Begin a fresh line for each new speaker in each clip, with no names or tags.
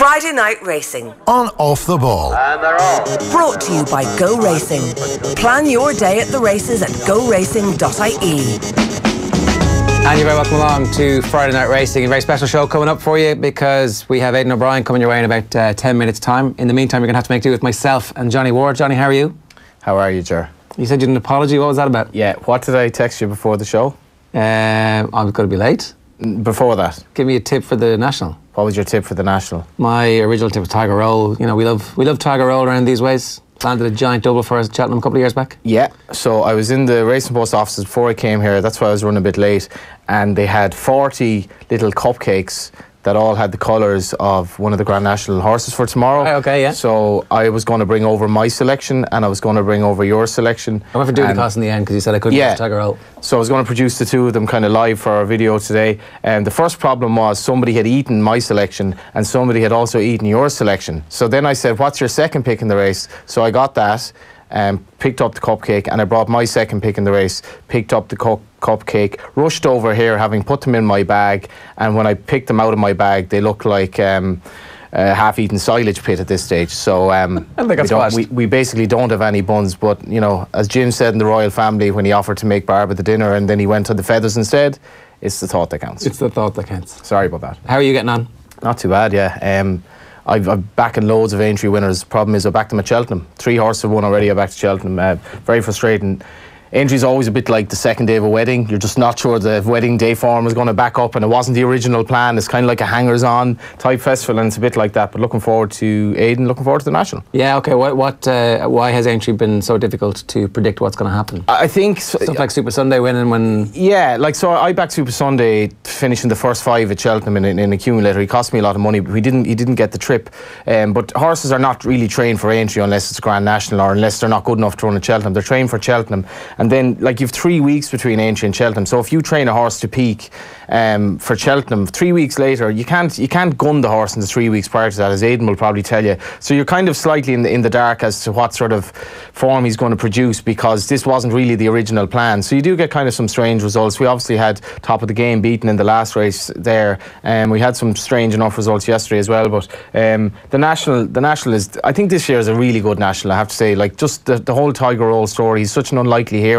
Friday Night Racing
on Off the Ball.
And they're off.
Brought to you by Go Racing. Plan your day at the races at goracing.ie.
And you're very welcome along to Friday Night Racing. A very special show coming up for you because we have Aidan O'Brien coming your way in about 10 minutes' time. In the meantime, you're going to have to make do with myself and Johnny Ward. Johnny, how are you?
How are you, Ger?
You said you had an apology. What was that about?
Yeah, what did I text you before the show?
I'm going to be late.
Before that?
Give me a tip for the National.
What was your tip for the National?
My original tip was Tiger Roll. You know, we love Tiger Roll around these ways. Landed a giant double for us at Cheltenham a couple of years back.
Yeah, so I was in the Racing Post offices before I came here. That's why I was running a bit late. And they had 40 little cupcakes that all had the colours of one of the Grand National horses for tomorrow.
Okay, yeah.
So I was going to bring over my selection and I was going to bring over your selection.
I went for doing the cost in the end because you said I couldn't get Tiger Roll.
So I was going to produce the two of them kind of live for our video today. And the first problem was somebody had eaten my selection and somebody had also eaten your selection. So then I said, what's your second pick in the race? So I got that and picked up the cupcake and I brought my second pick in the race, picked up the cupcake, rushed over here having put them in my bag, and when I picked them out of my bag they looked like a half-eaten silage pit at this stage. So we basically don't have any buns, but you know, as Jim said in the royal family when he offered to make Barbara the dinner and then he went on the feathers instead, it's the thought that counts.
It's the thought that counts.
Sorry about that.
How are you getting on?
Not too bad, yeah. I'm backing loads of Aintree winners. Problem is I backed them at Cheltenham. 3 horses have won already. I backed Cheltenham. Very frustrating. Aintree's always a bit like the second day of a wedding. You're just not sure the wedding day form is going to back up, and it wasn't the original plan. It's kind of like a hangers-on type festival, and it's a bit like that. But looking forward to Aiden, looking forward to the National.
Yeah, okay. Why has Aintree been so difficult to predict what's going to happen?
I think
stuff like Super Sunday winning when.
Yeah, like so I backed Super Sunday finishing the first 5 at Cheltenham in accumulator. He cost me a lot of money, but he didn't get the trip. But horses are not really trained for Aintree unless it's Grand National or unless they're not good enough to run at Cheltenham. They're trained for Cheltenham. And then, like, you've 3 weeks between Aintree and Cheltenham. So if you train a horse to peak for Cheltenham, 3 weeks later, you can't gun the horse in the 3 weeks prior to that, as Aidan will probably tell you. So you're kind of slightly in the dark as to what sort of form he's going to produce, because this wasn't really the original plan. So you do get kind of some strange results. We obviously had top of the game beaten in the last race there. We had some strange enough results yesterday as well. But the National is, I think this year is a really good National, I have to say. Like, just the whole Tiger Roll story. He's such an unlikely hero.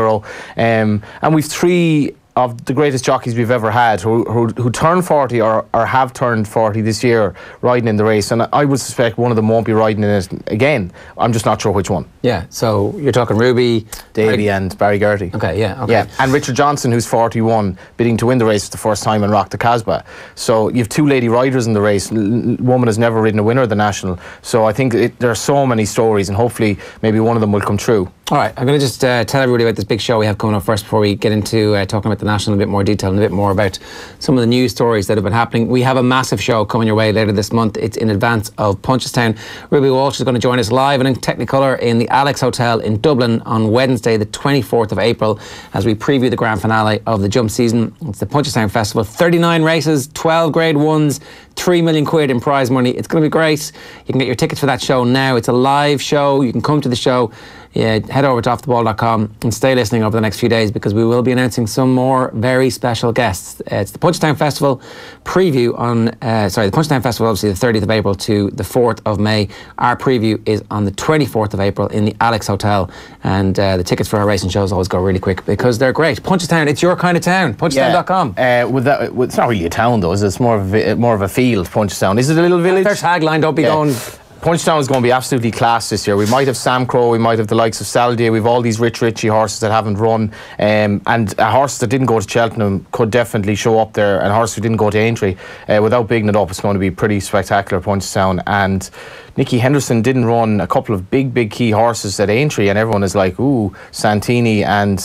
And we've 3 of the greatest jockeys we've ever had who turned 40 or have turned 40 this year riding in the race, and I would suspect one of them won't be riding in it again. I'm just not sure which one.
Yeah, so you're talking Ruby,
Davy and Barry Gertie.
Okay, yeah, okay.
Yeah, and Richard Johnson, who's 41, bidding to win the race for the first time and rock the Casbah. So you have 2 lady riders in the race. Woman has never ridden a winner of the National. So I think there are so many stories, and hopefully maybe one of them will come true.
All right, I'm going to just tell everybody about this big show we have coming up first before we get into talking about the National in a bit more detail and a bit more about some of the news stories that have been happening. We have a massive show coming your way later this month. It's in advance of Punchestown. Ruby Walsh is going to join us live and in Technicolor in the Alex Hotel in Dublin on Wednesday, the 24th of April, as we preview the grand finale of the jump season. It's the Punchestown Festival. 39 races, 12 Grade 1s, 3 million quid in prize money. It's going to be great. You can get your tickets for that show now. It's a live show. You can come to the show. Yeah, head over to offtheball.com and stay listening over the next few days, because we will be announcing some more very special guests. It's the Punchestown Festival preview on, the Punchestown Festival, obviously the 30th of April to the 4th of May. Our preview is on the 24th of April in the Alex Hotel, and the tickets for our racing shows always go really quick because they're great. Punchestown, it's your kind of town. Punchestown.com.
It's not really a town though, is it? It's more of a field, Punchestown. Is it a little village?
Their tagline, don't be going...
Punchestown is going to be absolutely class this year. We might have Sam Crow, we might have the likes of Saldier, we've all these Richie horses that haven't run, and horses that didn't go to Cheltenham could definitely show up there, and horses who didn't go to Aintree. Without bigging it up, it's going to be pretty spectacular, Punchestown. And Nicky Henderson didn't run a couple of big key horses at Aintree, and everyone is like, ooh, Santini and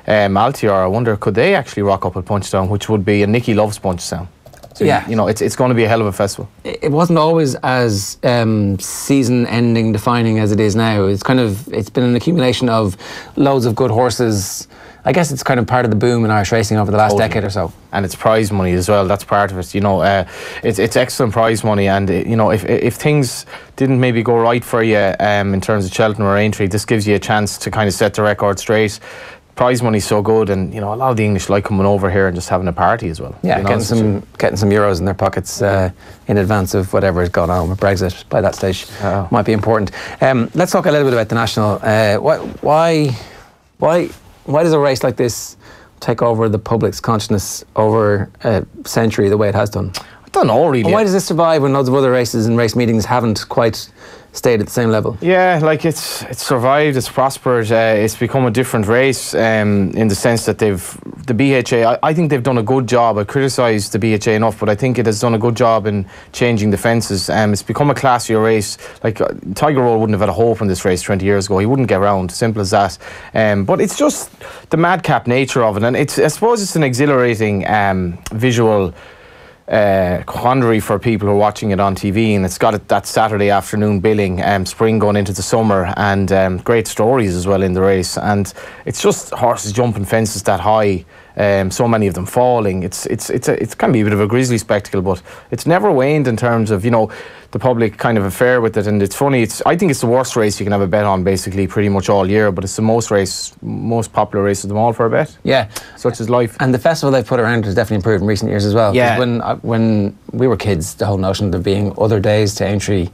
Altior, I wonder could they actually rock up at Punchestown, which would be, and Nicky loves Punchestown. So, yeah, you know, it's going to be a hell of a festival.
It wasn't always as season-ending defining as it is now. It's been an accumulation of loads of good horses. I guess it's kind of part of the boom in Irish racing over the last decade or so.
And it's prize money as well. That's part of it. You know, it's excellent prize money. And you know, if things didn't maybe go right for you in terms of Cheltenham or Aintree, this gives you a chance to kind of set the record straight. prize money's so good, and you know, a lot of the English like coming over here and just having a party as well.
Yeah, getting some euros in their pockets in advance of whatever is going on with Brexit by that stage might be important. Let's talk a little bit about the national. Why does a race like this take over the public's consciousness over a century the way it has done?
I don't know really.
And why does this survive when loads of other races and race meetings haven't quite stayed at the same level?
Yeah, like it's survived, it's prospered, it's become a different race in the sense that the BHA, I think they've done a good job. I criticise the BHA enough, but I think it has done a good job in changing the fences. It's become a classier race. Like Tiger Roll wouldn't have had a hope in this race 20 years ago. He wouldn't get round, simple as that. But it's just the madcap nature of it, and I suppose it's an exhilarating visual quandary for people who are watching it on TV, and it's got that Saturday afternoon billing, spring going into the summer, and great stories as well in the race. And it's just horses jumping fences that high, so many of them falling. It can be a bit of a grisly spectacle, but it's never waned in terms of, you know, the public kind of affair with it. And it's funny, I think it's the worst race you can have a bet on basically pretty much all year, but it's the most popular race of them all for a bet.
Yeah.
Such is life.
And the festival they've put around has definitely improved in recent years as well.
Yeah.
When we were kids, the whole notion of there being other days to Aintree,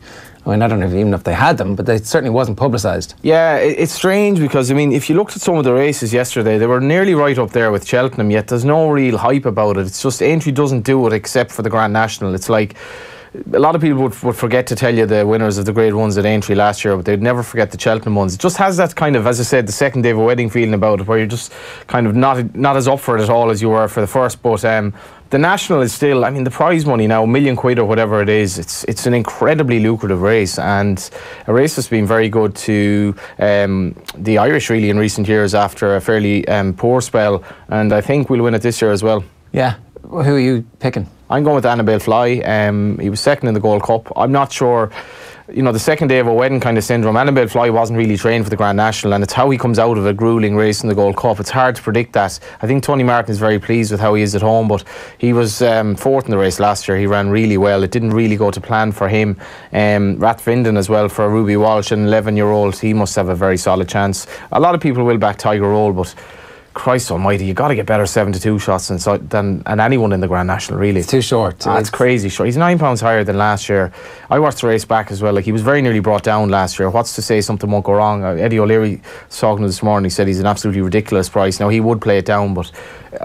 I mean, I don't know even if they had them, but it certainly wasn't publicised. Yeah,
it's strange because, I mean, if you looked at some of the races yesterday, they were nearly right up there with Cheltenham, yet there's no real hype about it. It's just Aintree doesn't do it except for the Grand National. It's like, a lot of people would forget to tell you the winners of the Grade 1s at Aintree last year, but they'd never forget the Cheltenham ones. It just has that kind of, as I said, the second day of a wedding feeling about it, where you're just kind of not as up for it at all as you were for the first. But the National is still, I mean, the prize money now, £1 million or whatever it is, it's an incredibly lucrative race, and a race that's been very good to the Irish really in recent years after a fairly poor spell, and I think we'll win it this year as well.
Yeah. Who are you picking?
I'm going with Annabelle Fly. He was second in the Gold Cup. I'm not sure, you know, the second day of a wedding kind of syndrome. Annabelle Fly wasn't really trained for the Grand National, and it's how he comes out of a gruelling race in the Gold Cup. It's hard to predict that. I think Tony Martin is very pleased with how he is at home, but he was fourth in the race last year. He ran really well. It didn't really go to plan for him. Rathvinden as well for Ruby Walsh, an 11-year-old. He must have a very solid chance. A lot of people will back Tiger Roll, but Christ almighty, you got to get better 7-2 shots than anyone in the Grand National, really.
It's too short.
It's crazy short. He's 9 pounds higher than last year. I watched the race back as well. Like, he was very nearly brought down last year. What's to say something won't go wrong? Eddie O'Leary was talking this morning. He said he's an absolutely ridiculous price. Now, he would play it down, but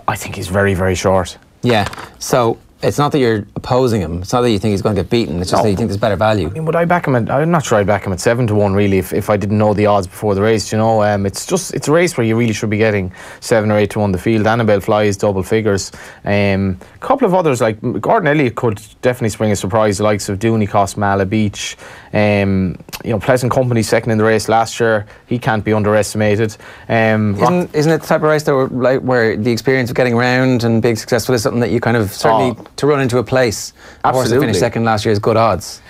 I think he's very, very short.
Yeah. So it's not that you're opposing him. It's not that you think he's going to get beaten. It's just that you think there's better value.
I mean, would I back him I'm not sure I'd back him at 7-1 really if I didn't know the odds before the race. You know, it's a race where you really should be getting 7 or 8 to 1 the field. Annabelle Fly is double figures. A couple of others like Gordon Elliott could definitely spring a surprise. The likes of Dooney Cost, Mala Beach. You know, Pleasant Company second in the race last year. He can't be underestimated.
Isn't it the type of race that where the experience of getting around and being successful is something that you kind of certainly to run into a place? A horse that finished second last year is good odds.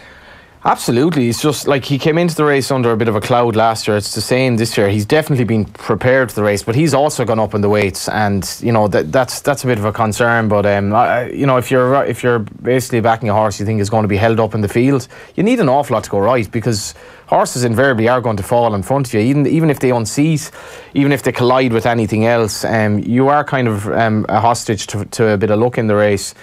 Absolutely. It's just like he came into the race under a bit of a cloud last year. It's the same this year. He's definitely been prepared for the race, but he's also gone up in the weights, and you know that's a bit of a concern. But you know, if you're basically backing a horse you think is going to be held up in the field, you need an awful lot to go right, because horses invariably are going to fall in front of you, even if they unseat, even if they collide with anything else. You are kind of a hostage to a bit of luck in the race.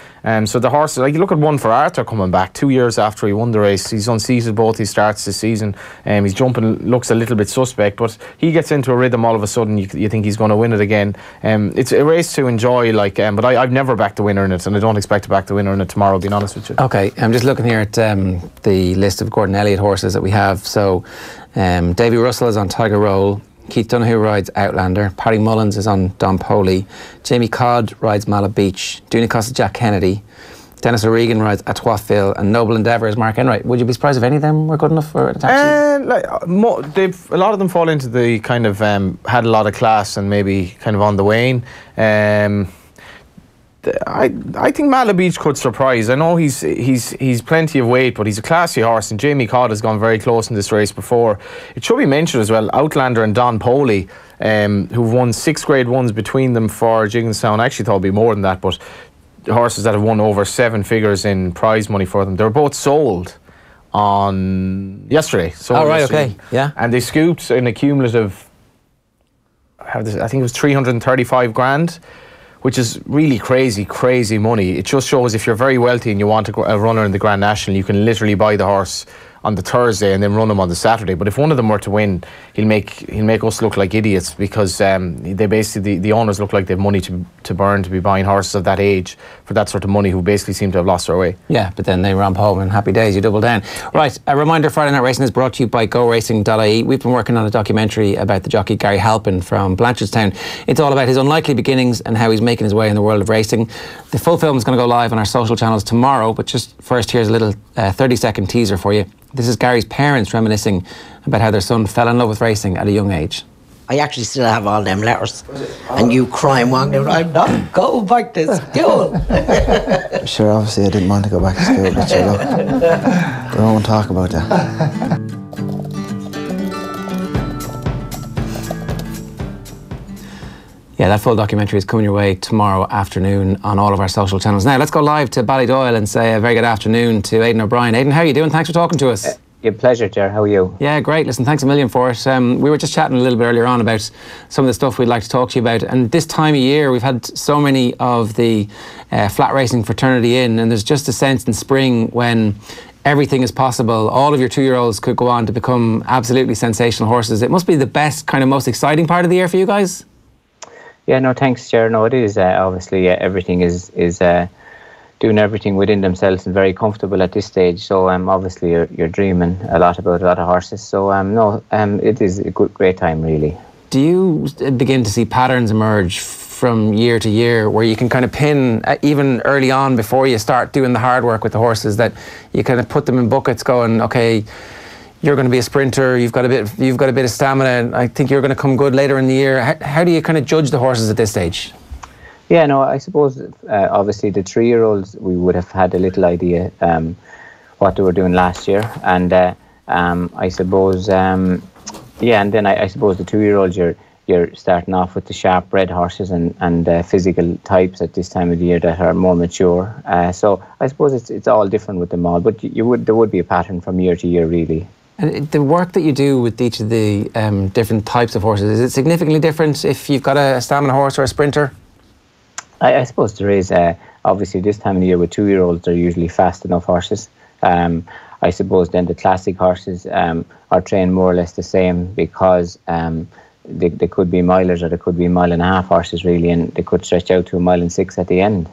So the horses, like you look at one for Arthur coming back 2 years after he won the race. He's unseated both his starts this season. His jumping looks a little bit suspect, but he gets into a rhythm all of a sudden. You think he's going to win it again. It's a race to enjoy, like, but I've never backed the winner in it, and I don't expect to back the winner in it tomorrow, being honest with you.
Okay, I'm just looking here at the list of Gordon Elliott horses that we have. So Davy Russell is on Tiger Roll, Keith Donoghue rides Outlander, Paddy Mullins is on Don Poley, Jamie Codd rides Mala Beach, Dooney Costa Jack Kennedy, Dennis O'Regan rides Atoiville, and Noble Endeavour is Mark Enright. Would you be surprised if any of them were good enough for it?
A lot of them fall into the kind of had a lot of class and maybe kind of on the wane. I think Mala Beach could surprise. I know he's plenty of weight, but he's a classy horse, and Jamie Codd has gone very close in this race before. It should be mentioned as well, Outlander and Don Poley, who've won 6 Grade 1s between them for Jigginstown. I actually thought it'd be more than that, but horses that have won over 7 figures in prize money for them. They were both sold on yesterday.
Oh, right, okay, yeah.
And they scooped in a cumulative I think it was 335 grand, which is really crazy money. It just shows if you're very wealthy and you want a runner in the Grand National, you can literally buy the horse on the Thursday and then run him on the Saturday. But if one of them were to win, he'll make us look like idiots, because they basically, the owners look like they have money to burn to be buying horses of that age for that sort of money, who basically seem to have lost their way.
Yeah, but then they ramp home and happy days, you double down. Right, a reminder, Friday Night Racing is brought to you by GoRacing.ie. We've been working on a documentary about the jockey Gary Halpin from Punchestown. It's all about his unlikely beginnings and how he's making his way in the world of racing. The full film is going to go live on our social channels tomorrow, but just first, here's a little 30-second teaser for you. This is Gary's parents reminiscing about how their son fell in love with racing at a young age.
I actually still have all them letters. And you crying, walking, I'm not going back to school.
Sure, obviously I didn't want to go back to school, but sure, look, we won't talk about that.
Yeah, that full documentary is coming your way tomorrow afternoon on all of our social channels. Now, let's go live to Ballydoyle and say a very good afternoon to Aiden O'Brien. Aiden, how are you doing? Thanks for talking to us.
Your pleasure, Ger. How are you?
Yeah, great. Listen, thanks a million for it. We were just chatting a little bit earlier on about some of the stuff we'd like to talk to you about. And this time of year, we've had so many of the flat racing fraternity in, and there's just a sense in spring when everything is possible. All of your 2-year-olds could go on to become absolutely sensational horses. It must be the best, kind of most exciting part of the year for you guys.
Yeah, no, thanks, Ger. No, it is. Obviously, everything is doing everything within themselves and very comfortable at this stage. So, obviously, you're dreaming a lot about a lot of horses. So, it is a great time, really.
Do you begin to see patterns emerge from year to year where you can kind of pin, even early on before you start doing the hard work with the horses, that you kind of put them in buckets going, okay, you're going to be a sprinter, you've got a bit of stamina, and I think you're going to come good later in the year. How do you kind of judge the horses at this stage?
Yeah, no, I suppose obviously the 3-year-olds, we would have had a little idea what they were doing last year, and I suppose and then I suppose the 2-year-olds, you're starting off with the sharp bred horses and physical types at this time of the year that are more mature. So I suppose it's all different with them all, but there would be a pattern from year to year, really.
And the work that you do with each of the different types of horses, is it significantly different if you've got a stamina horse or a sprinter?
I suppose there is. Obviously, this time of the year with 2-year-olds, they're usually fast enough horses. I suppose then the classic horses are trained more or less the same, because they could be milers or they could be 1.5 mile horses, really, and they could stretch out to 1.6 miles at the end.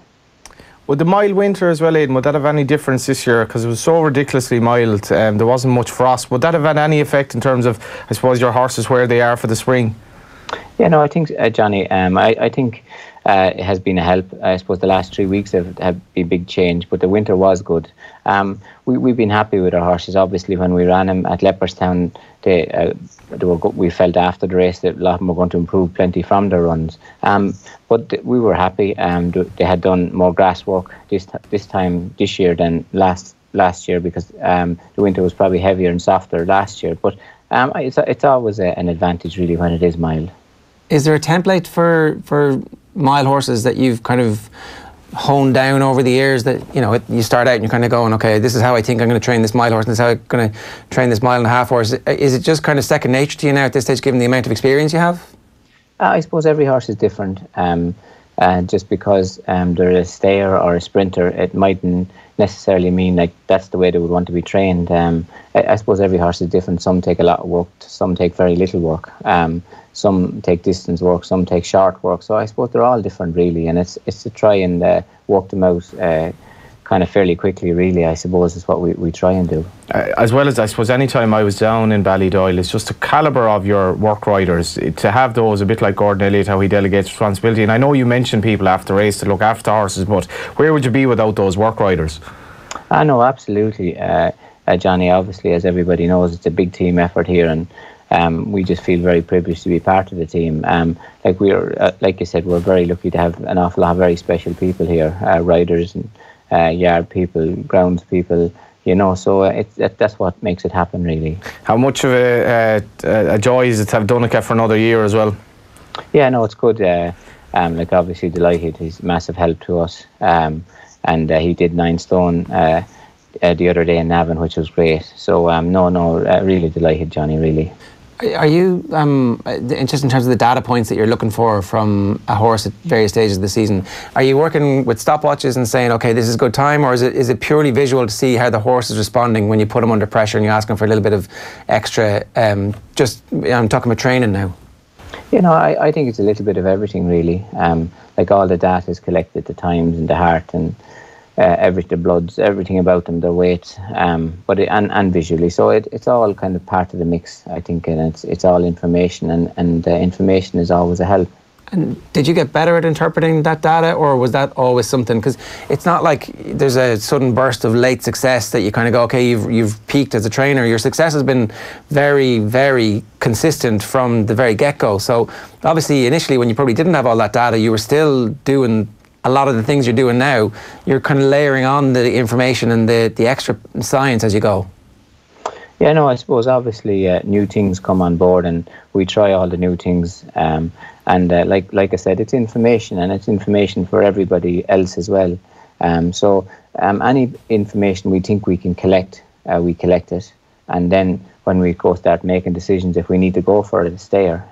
Would the mild winter as well, Aidan, would that have any difference this year? Because it was so ridiculously mild, there wasn't much frost. Would that have had any effect in terms of, I suppose, your horses where they are for the spring?
Yeah, no, I think, Johnny, I think it has been a help. I suppose the last 3 weeks have been a big change, but the winter was good. We've been happy with our horses. Obviously, when we ran them at Leopardstown, we felt after the race that a lot of them were going to improve plenty from their runs. But we were happy. They had done more grass work this year than last year, because the winter was probably heavier and softer last year. But it's always an advantage, really, when it is mild.
Is there a template for mile horses that you've kind of honed down over the years, that you start out and you're kind of going, okay, this is how I think I'm going to train this mile horse, and this is how I'm going to train this 1.5 mile horse? Is it just kind of second nature to you now at this stage, given the amount of experience you have? I
suppose every horse is different. Just because they're a stayer or a sprinter, it mightn't necessarily mean like that's the way they would want to be trained. I suppose every horse is different. Some take a lot of work, some take very little work. Some take distance work, some take short work. So I suppose they're all different, really, and it's to try and work them out kind of fairly quickly, really, I suppose, is what we try and do.
As well as, I suppose, any time I was down in Ballydoyle, it's just the calibre of your work riders. To have those, a bit like Gordon Elliott, how he delegates responsibility. And I know you mentioned people after race to look after horses, but where would you be without those work riders?
I know, absolutely. Johnny, obviously, as everybody knows, it's a big team effort here, and we just feel very privileged to be part of the team. Like you said, we're very lucky to have an awful lot of very special people here, riders and yard people, grounds people, so that's what makes it happen, really. How much of a joy is it to have Dunica for another year as well? Yeah, no, it's good. Obviously delighted. He's a massive help to us. And he did 9 stone the other day in Navan, which was great. So, really delighted, Johnny, really.
Are you, just in terms of the data points that you're looking for from a horse at various stages of the season, are you working with stopwatches and saying, okay, this is good time, or is it purely visual to see how the horse is responding when you put him under pressure and you ask him for a little bit of extra, I'm talking about training now?
I think it's a little bit of everything, really. Like all the data is collected, the times and the heart and the bloods, everything about them, their weight, and visually. So it's all kind of part of the mix, I think, and it's all information, and information is always a help.
And did you get better at interpreting that data, or was that always something? Because it's not like there's a sudden burst of late success that you kind of go, okay, you've peaked as a trainer. Your success has been very, very consistent from the very get-go. So obviously, initially, when you probably didn't have all that data, you were still doing a lot of the things you're doing now. You're kind of layering on the information and the extra science as you go.
Yeah, no, I suppose obviously new things come on board, and we try all the new things. Like I said, it's information, and it's information for everybody else as well. So any information we think we can collect, we collect it, and then when we go start making decisions, if we need to go for it, it's there.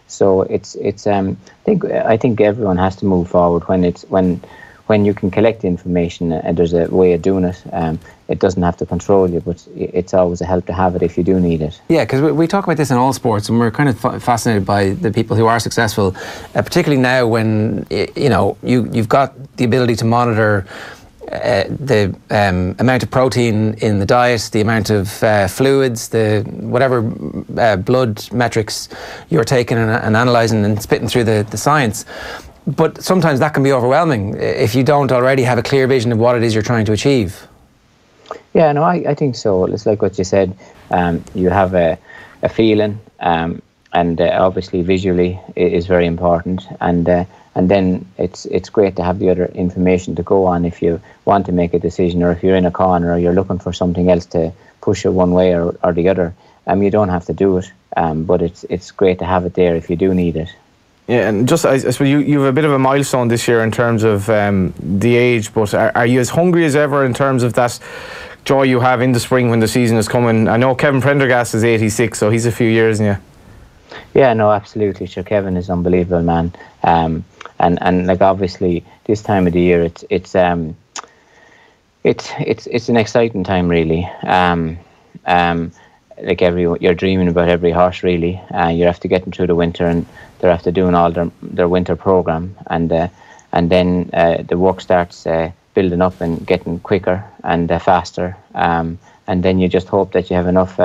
So I think everyone has to move forward when you can collect information, and there's a way of doing it. It doesn't have to control you, but it's always a help to have it if you do need it.
Yeah, because we talk about this in all sports, and we're kind of fascinated by the people who are successful, particularly now when you've got the ability to monitor the amount of protein in the diet, the amount of fluids, the whatever blood metrics you're taking and analysing and spitting through the science. But sometimes that can be overwhelming if you don't already have a clear vision of what it is you're trying to achieve.
Yeah, no, I think so. It's like what you said. You have a feeling, and obviously visually it is very important. And then it's great to have the other information to go on if you want to make a decision, or if you're in a corner or you're looking for something else to push you one way or the other. You don't have to do it, but it's great to have it there if you do need it.
Yeah, and just I suppose you have a bit of a milestone this year in terms of the age, but are you as hungry as ever in terms of that joy you have in the spring when the season is coming? I know Kevin Prendergast is 86, so he's a few years in you.
Yeah, no, absolutely. Sure, Kevin is unbelievable, man. And like obviously this time of the year, it's an exciting time, really. Like you're dreaming about every horse, really. You have to get them through the winter, and they're after doing all their winter program, and then the work starts building up and getting quicker and faster, and then you just hope that you have enough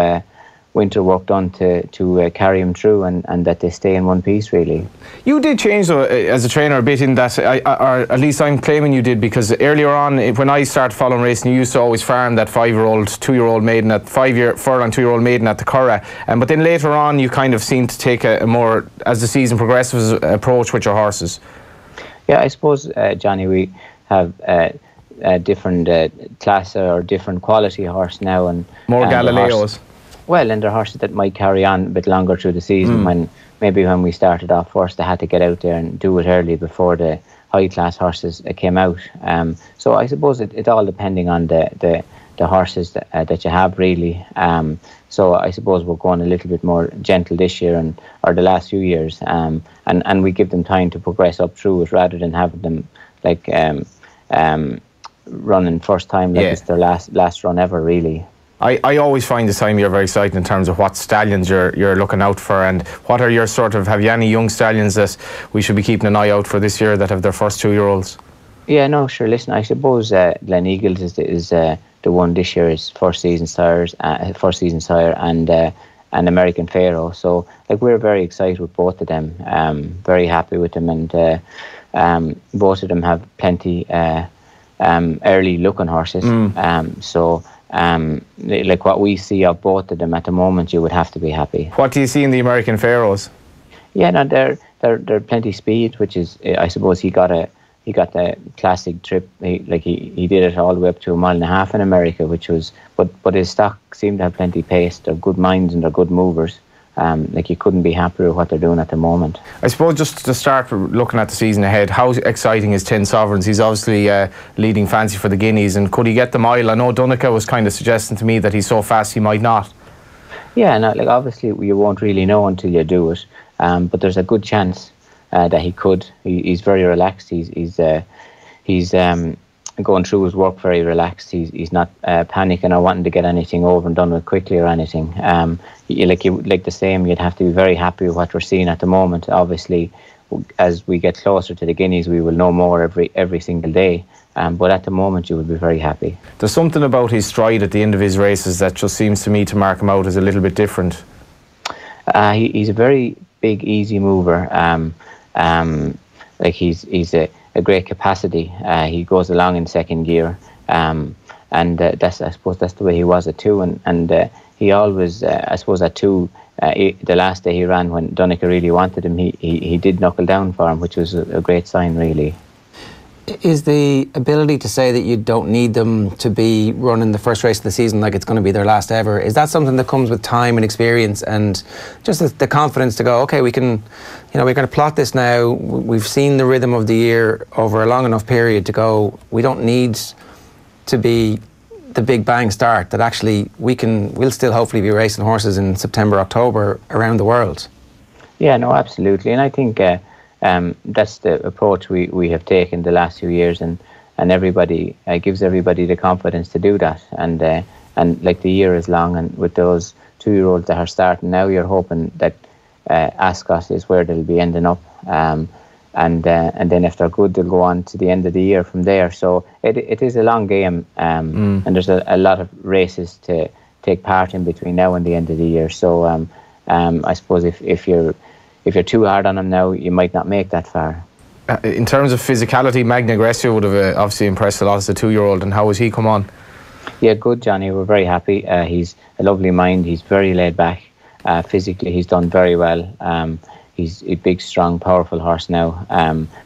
winter work done to carry them through, and that they stay in one piece, really. You
did change though, as a trainer a bit in that, or at least I'm claiming you did, because earlier on when I started following racing, you used to always farm that 5-year-old, 2-year-old maiden, at 5-year furlong 2-year-old maiden at the Curragh, but then later on you kind of seemed to take a more, as the season progresses, approach with your horses. Yeah,
I suppose, Johnny, we have a different class or different quality horse now, and
more Galileos.
Well, and they're horses that might carry on a bit longer through the season. When we started off first, they had to get out there and do it early before the high class horses came out. So I suppose it all depending on the horses that you have, really. So I suppose we're going a little bit more gentle this year or the last few years, and we give them time to progress up through it rather than having them like running first time like it's their last run ever, really.
I always find this time of year very exciting in terms of what stallions you're looking out for, and what are your have you any young stallions that we should be keeping an eye out for this year that have their first 2-year-olds?
Yeah, no, sure. Listen, I suppose Glen Eagles is the one this year, is first season sire, and American Pharaoh. So like we're very excited with both of them. Very happy with them, and both of them have plenty early looking horses. So. Like what we see of both of them at the moment, you would have to be happy.
What do you see in the American Pharaohs?
Yeah, no, they're plenty speed, which is, I suppose he got the classic trip. He did it all the way up to 1.5 miles in America, which was, but his stock seemed to have plenty pace. They're good minds and they're good movers. Like you couldn't be happier with what they're doing at the moment.
I suppose just to start looking at the season ahead, how exciting is 10 Sovereigns? He's obviously leading fancy for the Guineas, and could he get the mile? I know Dunica was kind of suggesting to me that he's so fast he might not.
Yeah, no, like obviously you won't really know until you do it, but there's a good chance that he could. He's very relaxed. He's going through his work very relaxed. He's not panicking or wanting to get anything over and done with quickly or anything. Like the same, you'd have to be very happy with what we're seeing at the moment. Obviously, as we get closer to the Guineas, we will know more every single day. But at the moment, you would be very happy.
There's something about his stride at the end of his races that just seems to me to mark him out as a little bit different.
He's a very big, easy mover. He's a great capacity. He goes along in second gear, and I suppose that's the way he was at 2. And he always, I suppose, at 2. The last day he ran, when Donncha really wanted him, he did knuckle down for him, which was a great sign, really.
Is the ability to say that you don't need them to be running the first race of the season like it's going to be their last ever, is that something that comes with time and experience and just the confidence to go, okay, we're going to plot this now, we've seen the rhythm of the year over a long enough period to go, we don't need to be the big bang start, that actually we'll still hopefully be racing horses in September, October around the world?
Yeah, no, absolutely. And I think that's the approach we have taken the last few years, and everybody gives everybody the confidence to do that. And like the year is long, and with those 2-year-olds that are starting now, you're hoping that Ascot is where they'll be ending up. And then if they're good, they'll go on to the end of the year from there. So it is a long game, and there's a lot of races to take part in between now and the end of the year. So I suppose if you're too hard on him now, you might not make that far.
In terms of physicality, Magna Grecia would have obviously impressed a lot as a 2-year-old, and how has he come on?
Yeah, good, Johnny. We're very happy. He's a lovely mind. He's very laid back. Physically, he's done very well. He's a big, strong, powerful horse now,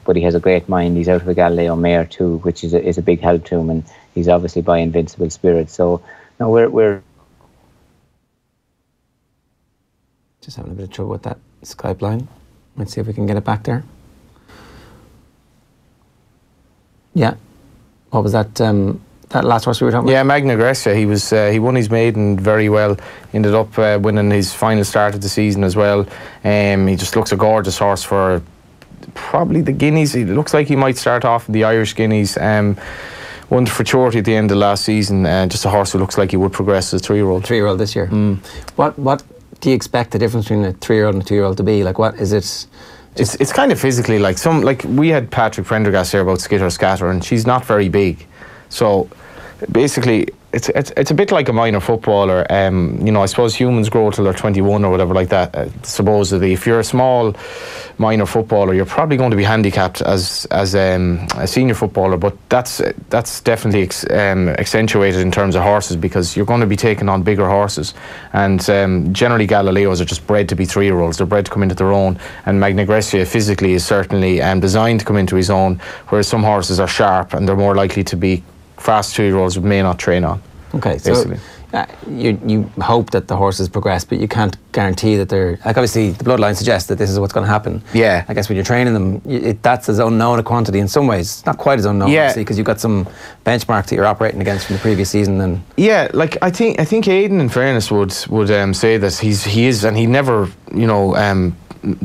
but he has a great mind. He's out of a Galileo mare too, which is a big help to him, and he's obviously by Invincible Spirit. So, no, we're
just having a bit of trouble with that Skype line. Let's see if we can get it back there. Yeah. What was that? That last horse we were talking about?
Yeah, Magna Grecia. He won his maiden very well. Ended up winning his final start of the season as well. He just looks a gorgeous horse for probably the Guineas. He looks like he might start off in the Irish Guineas. Won for Chorty at the end of last season. Just a horse who looks like he would progress as a 3-year-old.
3-year-old this year. What do you expect the difference between a 3-year-old and a 2-year-old to be? Like, what is it?
It's kind of physically like we had Patrick Prendergast here about Skitter Scatter, and she's not very big. So basically, it's a bit like a minor footballer. I suppose humans grow till they're 21 or whatever like that. Supposedly, if you're a small minor footballer, you're probably going to be handicapped as a senior footballer. But that's definitely accentuated in terms of horses, because you're going to be taking on bigger horses. And generally, Galileos are just bred to be 3-year-olds. They're bred to come into their own. And Magna Grecia physically is certainly designed to come into his own, whereas some horses are sharp and they're more likely to be fast 2-year-olds who may not train on.
Okay, so you hope that the horses progress, but you can't guarantee that they're... Like, obviously, the bloodline suggests that this is what's going to happen.
Yeah.
I guess when you're training them, that's as unknown a quantity in some ways. It's not quite as unknown, obviously, because you've got some benchmarks that you're operating against from the previous season. And
yeah, like I think Aiden, in fairness, would say that he is, and he never,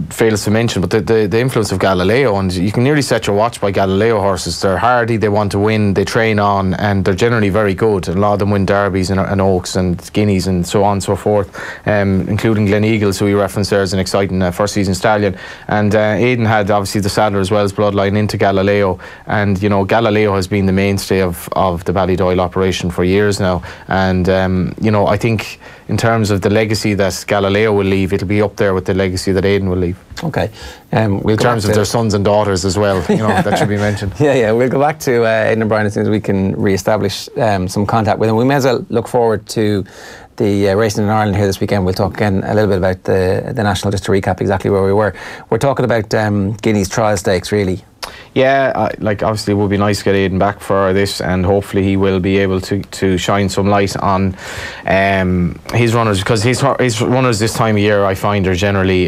fails to mention, but the influence of Galileo, and you can nearly set your watch by Galileo horses. They're hardy, they want to win, they train on, and they're generally very good. And a lot of them win derbies and Oaks and Guineas and so on and so forth, including Glen Eagles, who we referenced there as an exciting first season stallion. And Aidan had obviously the saddler as well as bloodline into Galileo, and Galileo has been the mainstay of the Ballydoyle operation for years now. And I think in terms of the legacy that Galileo will leave, it'll be up there with the legacy that Aiden will leave.
Okay.
In terms of their sons and daughters as well, that should be mentioned.
Yeah, we'll go back to Aidan O'Brien as soon as we can re-establish some contact with him. We may as well look forward to the racing in Ireland here this weekend. We'll talk again a little bit about the national, just to recap exactly where we were. We're talking about Guineas Trial Stakes, really.
Yeah, obviously it would be nice to get Aidan back for this, and hopefully he will be able to shine some light on his runners, because his runners this time of year, I find, are generally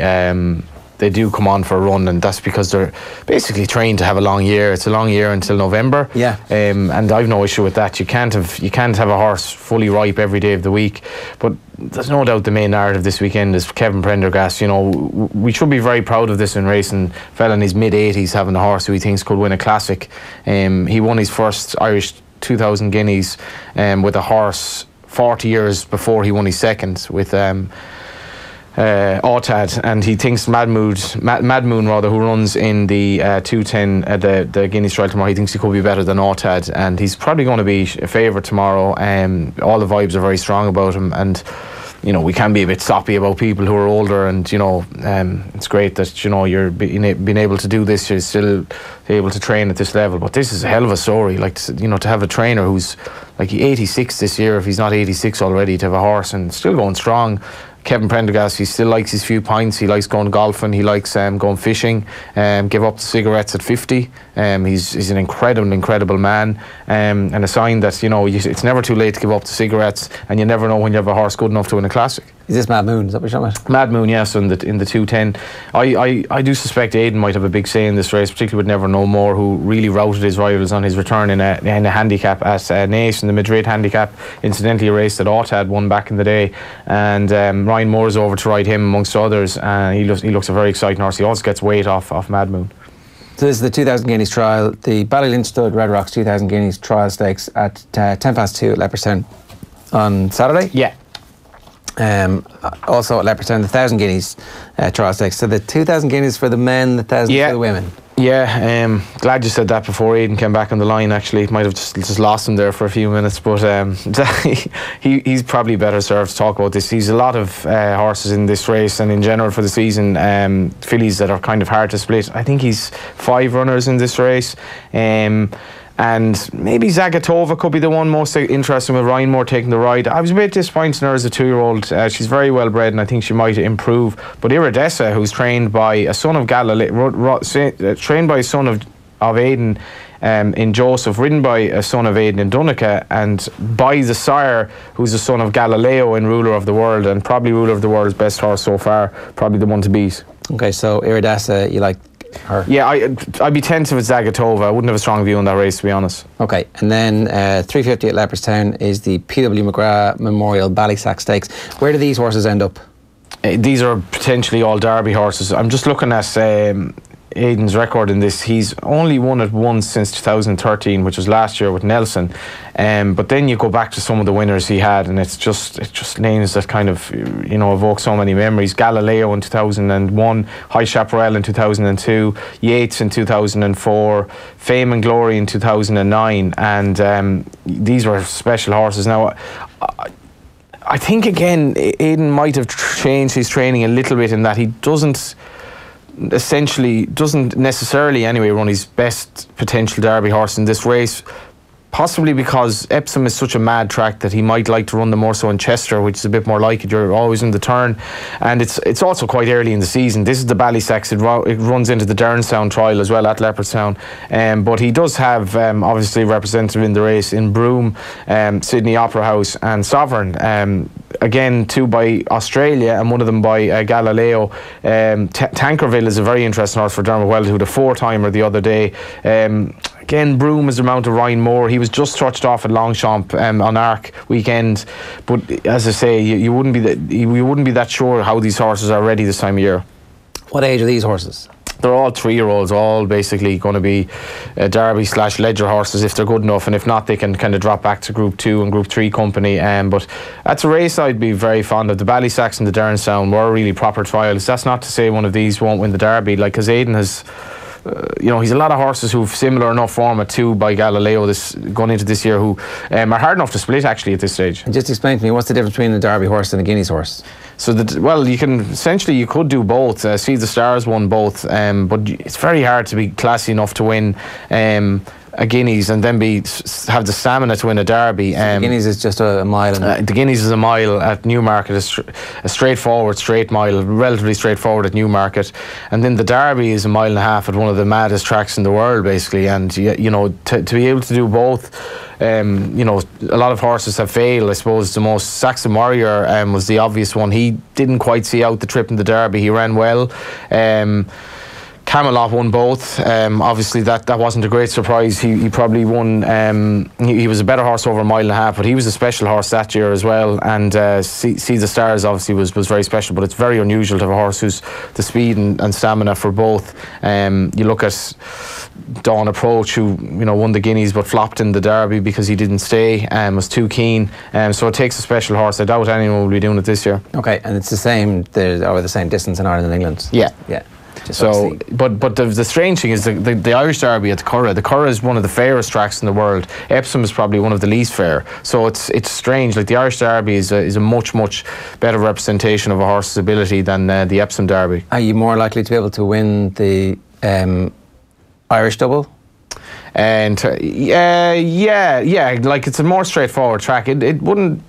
they do come on for a run, and that's because they're basically trained to have a long year. It's a long year until November.
Yeah.
And I've no issue with that. You can't have a horse fully ripe every day of the week. But there's no doubt the main narrative this weekend is Kevin Prendergast. You know, we should be very proud of this in racing. Fella in his mid-80s having a horse who he thinks could win a classic. He won his first Irish 2,000 guineas with a horse 40 years before he won his second with Autad, and he thinks Mad Moon, who runs in the 210 the Guineas Trial tomorrow, he thinks he could be better than Autad, and he's probably going to be a favourite tomorrow. All the vibes are very strong about him, and you know, we can be a bit soppy about people who are older, and you know, it's great that, you know, you're being able to do this, you're still able to train at this level. But this is a hell of a story, like, you know, to have a trainer who's like 86 this year, if he's not 86 already, to have a horse and still going strong. Kevin Prendergast, he still likes his few pints, he likes going golfing, he likes going fishing, give up the cigarettes at 50. He's an incredible man, and a sign that, you know, it's never too late to give up the cigarettes, and you never know when you have a horse good enough to win a classic.
Is this Mad Moon? Is that what you're talking about?
Mad Moon, yes, in the 210. I do suspect Aiden might have a big say in this race, particularly with Never No More, who really routed his rivals on his return in a handicap at Nace in the Madrid handicap. Incidentally, a race that Autad won back in the day, and Ryan Moore's over to ride him amongst others. He looks a very exciting horse. He also gets weight off Mad Moon.
So this is the 2,000 guineas trial, the Ballylynch Stud Red Rocks 2,000 guineas trial stakes at 2:10 at Leopardstown on Saturday.
Yeah.
Also at Leopardstown, the 1,000 guineas trial stakes. So the 2,000 guineas for the men, the 1,000 for the women.
Yeah, glad you said that before Aidan came back on the line. Actually, might have just lost him there for a few minutes, but he's probably better served to talk about this. He's a lot of horses in this race, and in general for the season, fillies that are kind of hard to split. I think he's 5 runners in this race. And maybe Zagatova could be the one most interesting, with Ryan Moore taking the ride. I was a bit disappointed in her as a 2-year-old. She's very well bred, and I think she might improve. But Iridessa, who's trained by a son of trained by a son of Aidan in Joseph, ridden by a son of Aidan in Donica, and by the sire, who's the son of Galileo in Ruler of the World, and probably Ruler of the World's best horse so far, probably the one to beat.
Okay, so Iridessa, you like her?
Yeah, I'd be tense if it's Zagatova. I wouldn't have a strong view on that race, to be honest.
Okay, and then 350 at Leopardstown is the P.W. McGrath Memorial Ballysack Stakes. Where do these horses end up?
These are potentially all Derby horses. I'm just looking at Aidan's record in this. He's only won it once since 2013, which was last year with Nelson. But then you go back to some of the winners he had, and it's just names that kind of, you know, evoke so many memories. Galileo in 2001, High Chaparral in 2002, Yates in 2004, Fame and Glory in 2009, and these were special horses. Now, I think again, Aidan might have changed his training a little bit in that he doesn't necessarily anyway run his best potential Derby horse in this race, possibly because Epsom is such a mad track that he might like to run them more so in Chester, which is a bit more like it. You're always in the turn, and it's also quite early in the season. This is the Ballysacks. It runs into the Dernstown trial as well at Leopardstown, but he does have obviously representative in the race in Broome, Sydney Opera House and Sovereign. Again, 2 by Australia and one of them by Galileo. Tankerville is a very interesting horse for Dermot Weld, who had a 4-timer the other day. Again, Broome is the mount of Ryan Moore. He was just touched off at Longchamp on Arc weekend, but as I say, you wouldn't be that sure how these horses are ready this time of year.
What age are these horses?
They're all 3-year-olds, all basically going to be Derby/Ledger horses if they're good enough, and if not, they can kind of drop back to Group 2 and Group 3 company. But that's a race I'd be very fond of. The Ballysacks and the Dernstown were really proper trials. That's not to say one of these won't win the Derby, like, because Aidan has, you know, he's a lot of horses who've similar enough form at 2 by Galileo going into this year, who are hard enough to split actually at this stage.
And just explain to me, what's the difference between a Derby horse and a Guineas horse?
So well, you could do both. See the Stars won both, but it's very hard to be classy enough to win a Guineas and then have the stamina to win a Derby.
Guineas is just a mile.
The Guineas is a mile at Newmarket, a straightforward straight mile, relatively straightforward at Newmarket, and then the Derby is a mile and a half at one of the maddest tracks in the world, basically. And you know, to be able to do both. You know, a lot of horses have failed. I suppose the most Saxon Warrior was the obvious one. He didn't quite see out the trip in the Derby. He ran well. Camelot won both. Obviously, that wasn't a great surprise. He probably won. He was a better horse over a mile and a half, but he was a special horse that year as well. And See the Stars obviously was very special, but it's very unusual to have a horse who's the speed and stamina for both. You look at Dawn Approach, who won the Guineas but flopped in the Derby because he didn't stay, was too keen. So it takes a special horse. I doubt anyone will be doing it this year.
Okay, and it's the same. They're over the same distance in Ireland and England.
Yeah.
So,
but the strange thing is the Irish Derby at the Curragh. The Curragh is one of the fairest tracks in the world. Epsom is probably one of the least fair. So it's strange. Like the Irish Derby is a much better representation of a horse's ability than the Epsom Derby.
Are you more likely to be able to win the Irish double?
And yeah, like it's a more straightforward track. It wouldn't.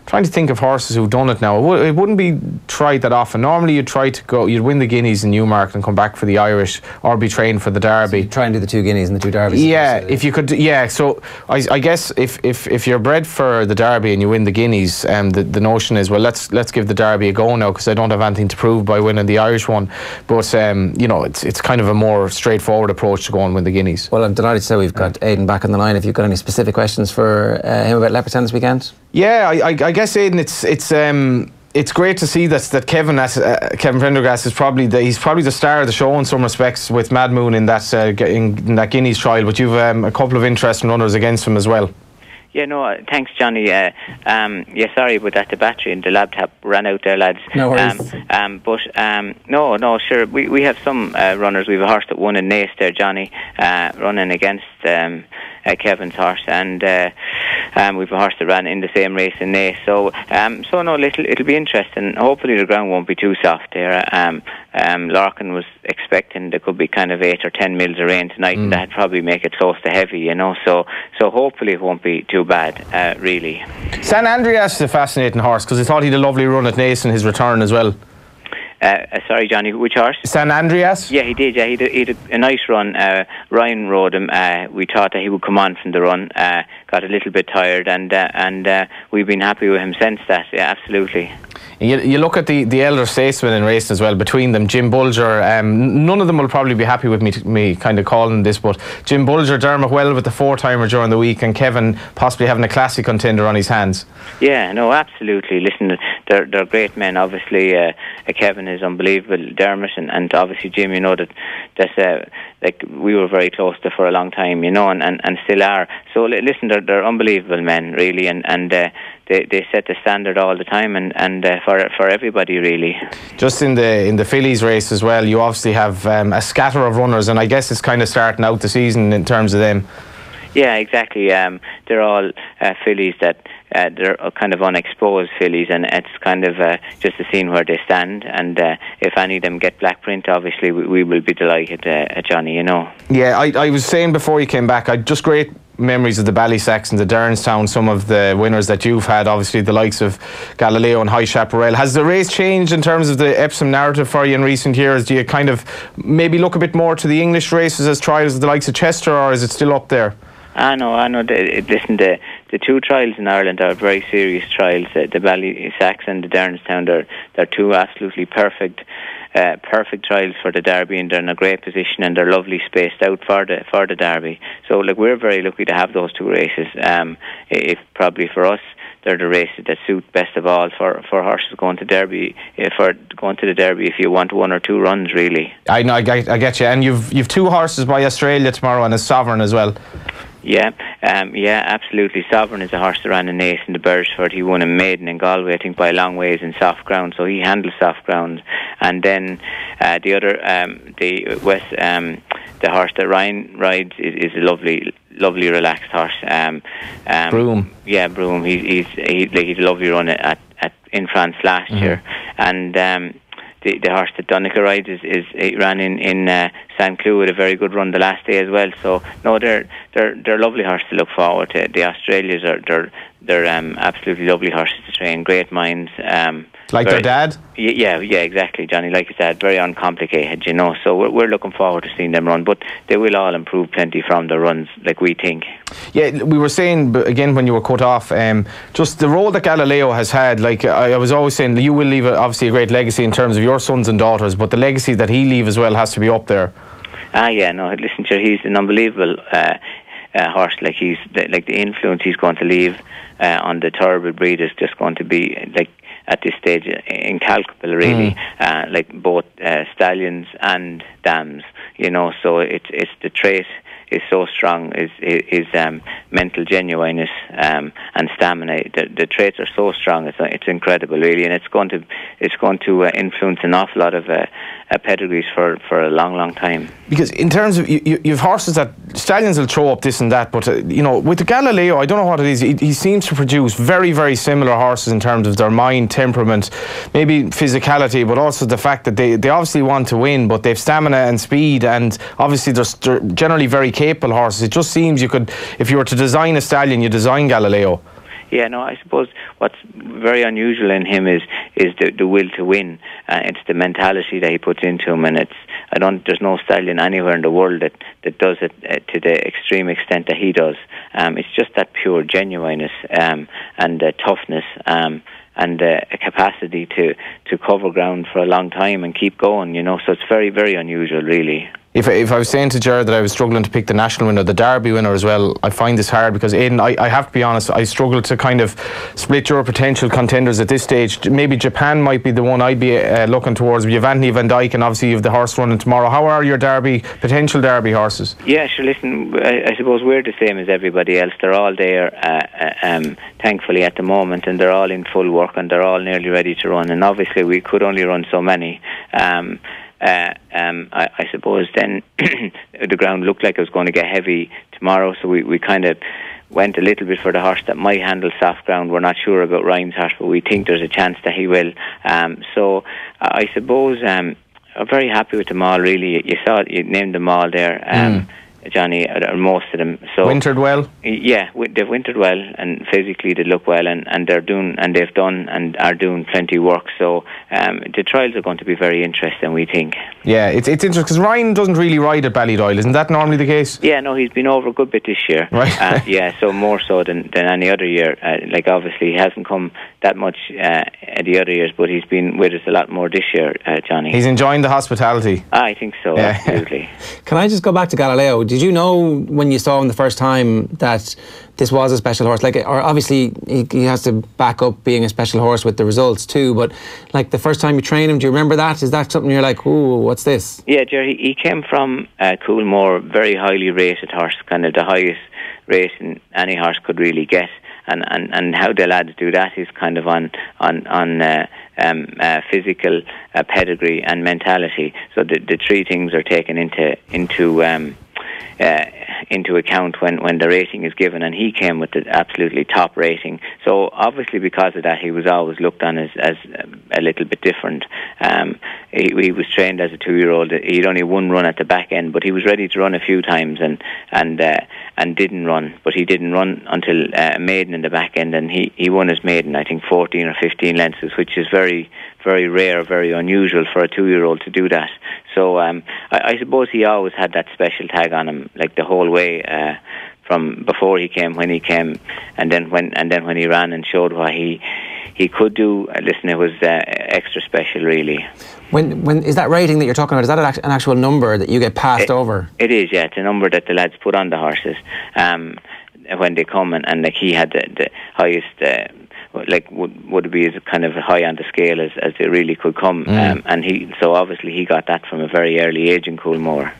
Trying to think of horses who've done it now. It wouldn't be tried that often. Normally you'd win the Guineas in Newmarket and come back for the Irish, or be trained for the Derby.
So try and do the 2 Guineas and the 2 Derbies.
Yeah, if you could. Yeah, so I guess if you're bred for the Derby and you win the Guineas, the notion is, well, let's give the Derby a go now, because I don't have anything to prove by winning the Irish one. But it's kind of a more straightforward approach to go and win the Guineas.
Well, I'm delighted to say we've got Aidan back on the line. If you've got any specific questions for him about Leopardstown this weekend.
Yeah, I guess, Aidan, it's great to see that Kevin Prendergast is probably the star of the show in some respects, with Mad Moon in that Guineas trial. But you've a couple of interesting runners against him as well.
Yeah, no, thanks, Johnny. Yeah, sorry about that. The battery in the laptop ran out there, lads.
No worries.
No, sure. We have some runners. We have a horse that won in Naas there, Johnny, running against Kevin's horse, and we've a horse that ran in the same race in Naas. So no, it'll be interesting. Hopefully the ground won't be too soft there. Larkin was expecting there could be kind of 8 or 10 mils of rain tonight, and that'd probably make it close to heavy, So hopefully it won't be too bad, really.
San Andreas is a fascinating horse, because I thought he had a lovely run at Naas in his return as well.
Sorry, Johnny, which horse?
San Andreas?
Yeah, he did. Yeah, he did a nice run. Ryan rode him. We thought that he would come on from the run. Got a little bit tired, and we've been happy with him since that. Yeah, absolutely.
You look at the elder statesmen in racing as well. Between them, Jim Bulger. None of them will probably be happy with me kind of calling this, but Jim Bulger, Dermot Well with the 4-timer during the week, and Kevin possibly having a classic contender on his hands. Yeah,
no, absolutely. Listen, they're great men. Obviously, Kevin is unbelievable. Dermot and obviously Jim. That's like we were very close to for a long time. And still are. So listen, they're unbelievable men, really, and they set the standard all the time, and for everybody, really. Just
in the fillies race as well, you obviously have a scatter of runners, and I guess it's kind of starting out the season in terms of them.
Yeah, exactly. They're all fillies that they're kind of unexposed fillies, and it's kind of just a scene where they stand. And if any of them get black print, obviously we will be delighted, Johnny.
Yeah, I was saying before you came back, I just great memories of the Ballysacks and the Dernstown, some of the winners that you've had, obviously the likes of Galileo and High Chaparral. Has the race changed in terms of the Epsom narrative for you in recent years? Do you kind of maybe look a bit more to the English races as trials, the likes of Chester, or is it still up there?
I know. Listen, the 2 trials in Ireland are very serious trials. The Ballysacks and the Dernstown, they're 2 absolutely perfect trials for the Derby, and they're in a great position, and they're lovely spaced out for the Derby. So we're very lucky to have those 2 races. If probably for us, they're the races that suit best of all for horses going to Derby. For going to the Derby, if you want 1 or 2 runs, really.
I know. I get you. And you've 2 horses by Australia tomorrow, and a Sovereign as well.
Yeah, absolutely. Sovereign is a horse that ran in Naas in the Beresford. He won a maiden in Galway, I think, by a long ways in soft ground, so he handles soft ground. And then the other, the horse that Ryan rides is a lovely, relaxed horse.
Broom.
Yeah, Broom. He's a lovely run in France last year, and. The horse that Donica rides he ran in San Clou had a very good run the last day as well. So no, they're lovely horses to look forward to. The Australians they're absolutely lovely horses to train. Great minds.
Like their dad?
Yeah, exactly, Johnny. Like you said, very uncomplicated, you know. So we're looking forward to seeing them run, but they will all improve plenty from their runs, like we think.
Yeah, we were saying again when you were cut off, just the role that Galileo has had. Like I was always saying, you will leave obviously a great legacy in terms of your sons and daughters, but the legacy that he leave as well has to be up there.
Yeah, no. Listen, sure, he's an unbelievable horse. Like the influence he's going to leave on the Turbo breed is just going to be like, at this stage, incalculable, really. Like both stallions and dams, you know. So it's the trait is so strong. Is mental genuineness and stamina. The traits are so strong. It's incredible, really, and it's going to influence an awful lot of pedigrees for a long time.
Because in terms of you've horses that stallions will throw up this and that, but you know, with the Galileo, I don't know what it is. He seems to produce very, very similar horses in terms of their mind, temperament, maybe physicality, but also the fact that they obviously want to win, but they've stamina and speed, and obviously they're generally very capable horses. It just seems you could, if you were to design a stallion, you design Galileo.
Yeah, no, I suppose what's very unusual in him is the will to win. It's the mentality that he puts into him, and there's no stallion anywhere in the world that does it to the extreme extent that he does. It's just that pure genuineness and toughness and a capacity to cover ground for a long time and keep going, you know. So it's very, very unusual, really.
If I was saying to Ger that I was struggling to pick the national winner, the Derby winner as well, I find this hard because, Aidan, I have to be honest, I struggle to kind of split your potential contenders at this stage. Maybe Japan might be the one I'd be looking towards. You have Anthony Van Dyke, and obviously you have the horse running tomorrow. How are your potential Derby horses?
Yeah, sure, listen, I suppose we're the same as everybody else. They're all there, thankfully, at the moment, and they're all in full work, and they're all nearly ready to run. And obviously we could only run so many. I suppose then the ground looked like it was going to get heavy tomorrow, so we kind of went a little bit for the horse that might handle soft ground. We're not sure about Ryan's horse, but we think there's a chance that he will. So I suppose I'm very happy with them all, really. You named them all there. Johnny, or most of them. So
wintered well?
Yeah, they've wintered well, and physically they look well, and they've done and are doing plenty of work. So the trials are going to be very interesting, we think.
Yeah, it's interesting because Ryan doesn't really ride at Ballydoyle. Isn't that normally the case?
Yeah, no, he's been over a good bit this year.
Right.
Yeah, so more so than any other year. Like obviously he hasn't come that much the other years, but he's been with us a lot more this year, Johnny.
He's enjoying the hospitality.
I think so, yeah. Absolutely.
Can I just go back to Galileo? Did you know when you saw him the first time that this was a special horse? Like, or obviously he has to back up being a special horse with the results too, but like the first time you train him, do you remember that? Is that something you're like, ooh, what's this?
Yeah, Jerry, he came from Coolmore, very highly rated horse, kind of the highest rating any horse could really get. And how the lads do that is kind of on physical pedigree and mentality. So the three things are taken into account when the rating is given, and he came with the absolutely top rating. So obviously because of that, he was always looked on as a little bit different. He was trained as a 2-year-old. He'd only one run at the back end, but he was ready to run a few times and didn't run. But he didn't run until maiden in the back end, and he won his maiden, I think 14 or 15 lengths, which is very, very rare, very unusual for a 2-year-old to do that. So I suppose he always had that special tag on him, like the whole way from before he came, when he came, and then when he ran and showed what he could do. Listen, it was extra special, really.
When is that rating that you're talking about? Is that an actual number that you get passed over?
It is, yeah. It's a number that the lads put on the horses when they come, and like he had the highest. Like would be as kind of high on the scale as they really could come, and so obviously he got that from a very early age in Coolmore.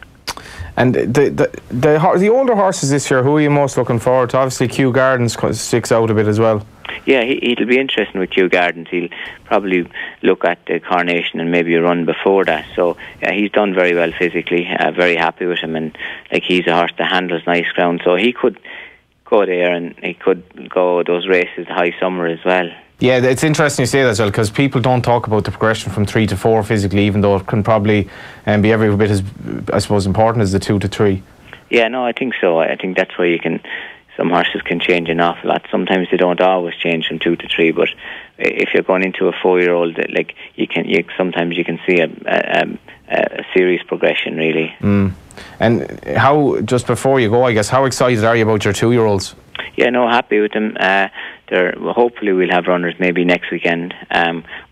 And the older horses this year, who are you most looking forward to? Obviously Kew Gardens sticks out a bit as well.
Yeah, it'll be interesting with Kew Gardens. He'll probably look at the Coronation and maybe a run before that. So he's done very well physically. Very happy with him, and like he's a horse that handles nice ground, so he could go there, and he could go those races high summer as well.
Yeah, it's interesting you say that as well, because people don't talk about the progression from 3 to 4 physically, even though it can probably be every bit as, I suppose, important as the 2 to 3.
Yeah, no, I think so. I think that's where some horses can change an awful lot. Sometimes they don't always change from 2 to 3, but if you're going into a 4-year-old, like sometimes you can see a serious progression, really.
And how, just before you go, I guess, how excited are you about your 2-year-olds?
Yeah, no, happy with them. Hopefully we'll have runners maybe next weekend.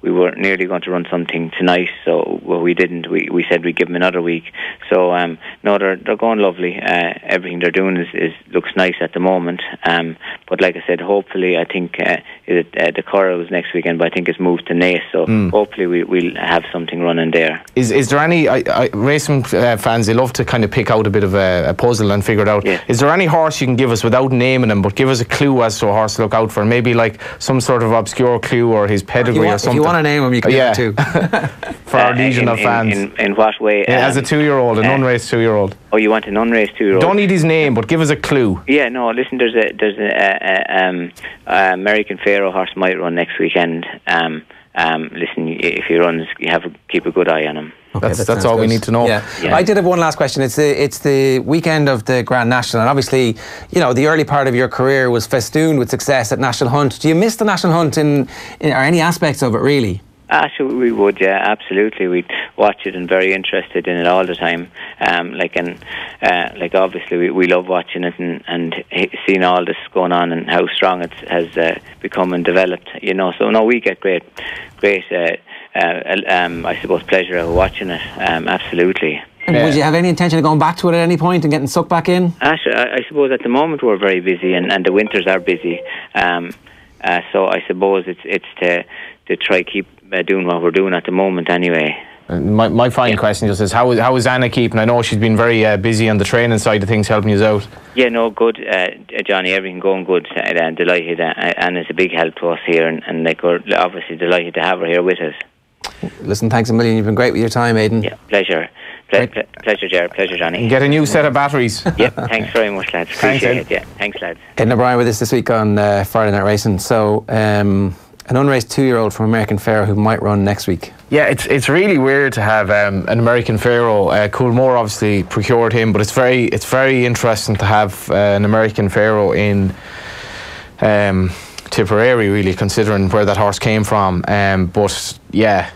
We were nearly going to run something tonight, so we didn't. We said we'd give them another week. So no, they're going lovely. Everything they're doing looks nice at the moment. But like I said, hopefully I think the Curra was next weekend, but I think it's moved to Naas. So hopefully we'll have something running there.
Is there any racing fans? They love to kind of pick out a bit of a puzzle and figure it out.
Yes.
Is there any horse you can give us without naming him, but give us a clue as to a horse to look out for? Maybe like some sort of obscure clue or his pedigree or something.
If you want to name him, you can give it too.
For our legion of fans.
In what way?
As a 2-year-old, an unraced 2-year-old.
Oh, you want an unraced 2-year-old?
Don't need his name, but give us a clue.
Yeah, no. Listen, there's a American Pharaoh horse might run next weekend. Listen, if he runs, you have to keep a good eye on him.
Okay,
that's all we need to know.
Yeah. I did have one last question. It's the weekend of the Grand National, and obviously, you know, the early part of your career was festooned with success at National Hunt. Do you miss the National Hunt in or any aspects of it, really?
Sure, we would, yeah, absolutely. We'd watch it and very interested in it all the time. Like obviously we love watching it and seeing all this going on and how strong it has become and developed. You know, so no, we get great. I suppose pleasure out of watching it. Absolutely.
And would you have any intention of going back to it at any point and getting sucked back in?
I suppose at the moment we're very busy and the winters are busy. So I suppose it's to try keep doing what we're doing at the moment anyway.
My final question just is, how is Anna keeping? I know she's been very busy on the training side of things, helping you out.
Yeah, no, good, Johnny. Everything going good. And delighted. Anna's a big help to us here, and like we're obviously delighted to have her here with us.
Listen, thanks a million. You've been great with your time, Aidan.
Yeah, pleasure. Pleasure, Ger. Pleasure, Johnny.
Get a new set of batteries.
Yep, thanks very much, lads. Appreciate it. Yeah, thanks, lads.
Aidan O'Brien with us this week on Friday Night Racing. So, an unraced 2-year-old from American Pharaoh who might run next week.
Yeah, it's really weird to have an American Pharaoh. Coolmore obviously procured him, but it's very interesting to have an American Pharaoh in Tipperary, really, considering where that horse came from. But yeah,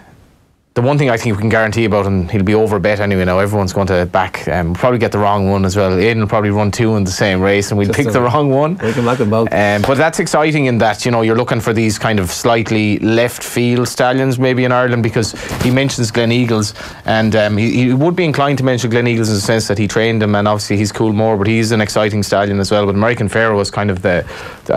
the one thing I think we can guarantee about him, he'll be overbet anyway now. Everyone's going to back. We'll probably get the wrong one as well. Aidan will probably run 2 in the same race and we'll pick the wrong one.
We can back them both.
But that's exciting in that, you know, you're looking for these kind of slightly left field stallions maybe in Ireland, because he mentions Glen Eagles, and he would be inclined to mention Glen Eagles in the sense that he trained him, and obviously he's Coolmore, but he's an exciting stallion as well. But American Pharaoh is kind of I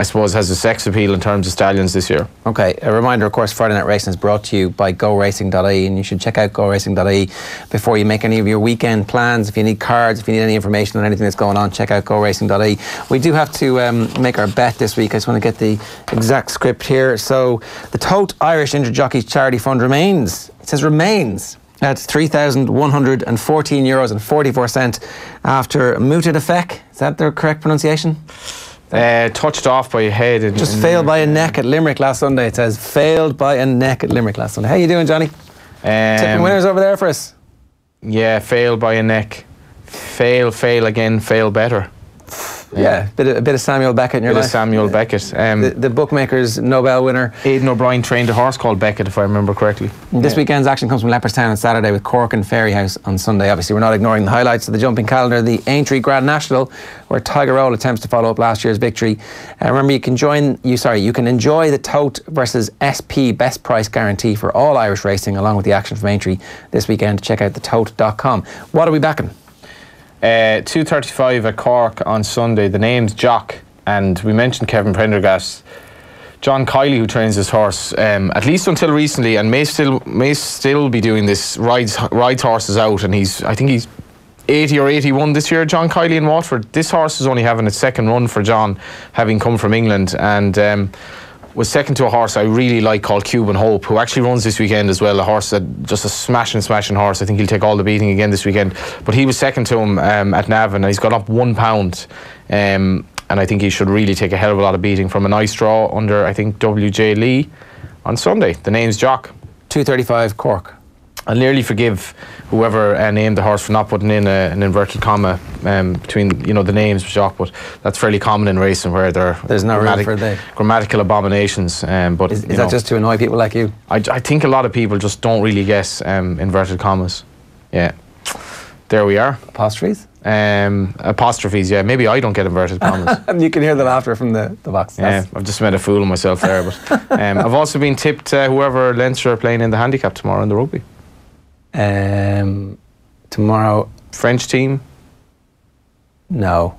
suppose, has a sex appeal in terms of stallions this year. Okay,
a reminder, of course, Friday Night Racing is brought to you by GoRacing.ie, and you should check out GoRacing.ie before you make any of your weekend plans. If you need cards, if you need any information on anything that's going on, check out GoRacing.ie. We do have to make our bet this week. I just want to get the exact script here. So the Tote Irish Injured Jockeys Charity Fund remains. It says remains at €3,114.44 after mooted effect. Is that the correct pronunciation?
Touched off by a head.
Just failed by a neck at Limerick last Sunday. It says failed by a neck at Limerick last Sunday. How you doing, Johnny? Tipping winners over there for us.
Yeah, fail by a neck. Fail again, fail better.
Yeah, a bit of Samuel Beckett in your life.
Samuel Beckett.
The bookmakers Nobel winner.
Aidan O'Brien trained a horse called Beckett, if I remember correctly.
This weekend's action comes from Leopardstown on Saturday, with Cork and Fairyhouse on Sunday. Obviously, we're not ignoring the highlights of the jumping calendar. The Aintree Grand National, where Tiger Roll attempts to follow up last year's victory. Remember, you can enjoy the Tote versus SP best price guarantee for all Irish racing, along with the action from Aintree this weekend. Check out thetote.com. What are we backing?
2:35 at Cork on Sunday. The name's Jock, and we mentioned Kevin Prendergast. John Kiley, who trains this horse, at least until recently, and may still be doing this, rides horses out, and I think he's 80 or 81 this year, John Kiley in Watford. This horse is only having its second run for John, having come from England, and was second to a horse I really like called Cuban Hope, who actually runs this weekend as well. A horse just a smashing horse. I think he'll take all the beating again this weekend. But he was second to him at Navan, and he's got up £1. and I think he should really take a hell of a lot of beating from a nice draw under, I think, W.J. Lee on Sunday. The name's Jock.
235 Cork.
I'll nearly forgive whoever named the horse for not putting in an inverted comma between the names of Jock, but that's fairly common in racing where
there's no room for the
grammatical abominations. But
is that just to annoy people like you?
I think a lot of people just don't really guess inverted commas. Yeah, there we are.
Apostrophes.
Apostrophes, yeah. Maybe I don't get inverted commas.
And you can hear the laughter from the box.
Yeah, I've just made a fool of myself there. But I've also been tipped whoever Leinster are playing in the handicap tomorrow in the rugby.
Tomorrow.
French team?
No.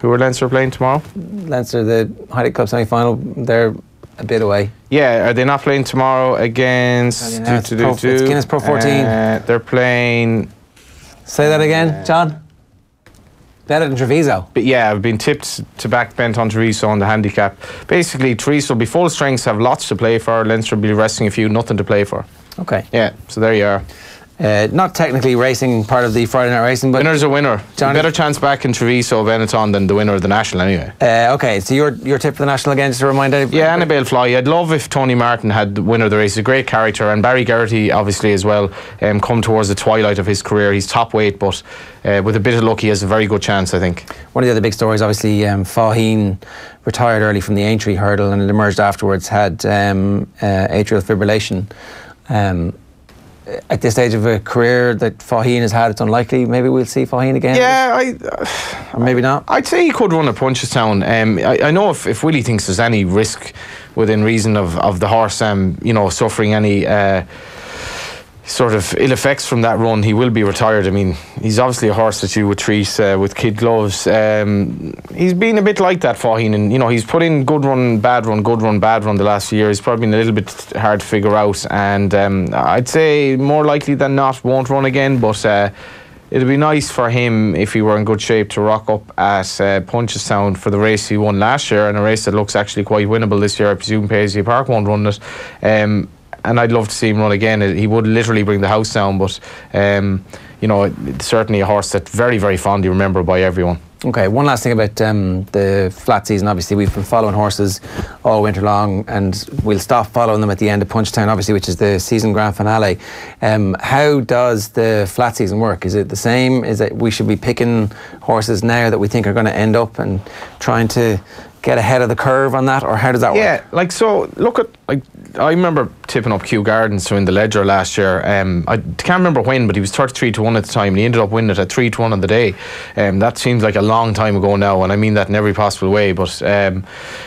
Who are Leinster playing tomorrow?
Leinster, the High Cup semi-final, they're a bit away.
Yeah, are they not playing tomorrow against...
It's Guinness Pro 14.
They're playing...
Say that again, John? Better than Treviso.
But yeah, I've been tipped to back Bent on Treviso on the handicap. Basically, Treviso will be full strengths, have lots to play for. Leinster will be resting a few, nothing to play for.
Okay.
Yeah, so there you are.
Not technically racing part of the Friday night racing, but
winner's a winner. Johnny, better chance back in Treviso Benetton than the winner of the National anyway.
Okay, so your tip for the National again, just to remind everybody.
Yeah, Annabelle Fly. I'd love if Tony Martin had the winner of the race. He's a great character, and Barry Geraghty obviously as well. Come towards the twilight of his career. He's top weight, but with a bit of luck, he has a very good chance, I think. One
of the other big stories, obviously, Faugheen retired early from the Aintree hurdle, and it emerged afterwards had atrial fibrillation. At this stage of a career that Faugheen has had, it's unlikely maybe we'll see Faugheen again.
Yeah,
or maybe not.
I'd say he could run at Punchestown. I know if Willie thinks there's any risk within reason of the horse, suffering any sort of ill effects from that run, he will be retired. I mean, he's obviously a horse that you would treat with kid gloves. He's been a bit like that, Faugheen, and he's put in good run, bad run, good run, bad run the last few years. He's probably been a little bit hard to figure out, and I'd say more likely than not won't run again, but it'd be nice for him if he were in good shape to rock up at Punchestown for the race he won last year, and a race that looks actually quite winnable this year. I presume Paisley Park won't run it. And I'd love to see him run again. He would literally bring the house down, but it's certainly a horse that's very, very fondly remembered by everyone.
Okay, one last thing about the flat season. Obviously, we've been following horses all winter long, and we'll stop following them at the end of Punchestown, obviously, which is the season grand finale. How does the flat season work? Is it the same? Is it we should be picking horses now that we think are going to end up and trying to get ahead of the curve on that, or how does that work?
Yeah, so look at, I remember tipping up Kew Gardens to win the Ledger last year. I can't remember when, but he was 33-1 at the time, and he ended up winning it at 3-1 on the day. That seems like a long time ago now, and I mean that in every possible way. But in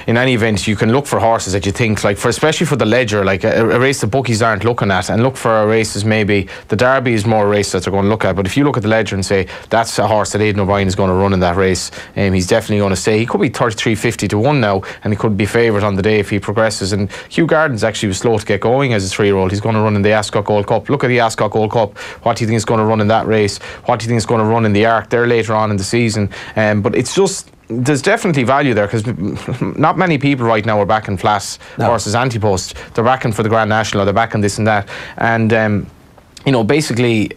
any event, you can look for horses that you think, especially for the Ledger, like a race the bookies aren't looking at, and look for races maybe the Derby is more a race that they're going to look at. But if you look at the Ledger and say that's a horse that Aidan O'Brien is going to run in that race, he's definitely going to stay. He could be 33-50-1 now, and he could be favourite on the day if he progresses. And Kew Gardens actually was slow to get going as a 3-year-old. He's going to run in the Ascot Gold Cup. Look at the Ascot Gold Cup. What do you think is going to run in that race? What do you think is going to run in the Arc there later on in the season? But it's just, there's definitely value there, because not many people right now are backing flat horses anti-post. They're backing for the Grand National, or they're backing this and that. And basically,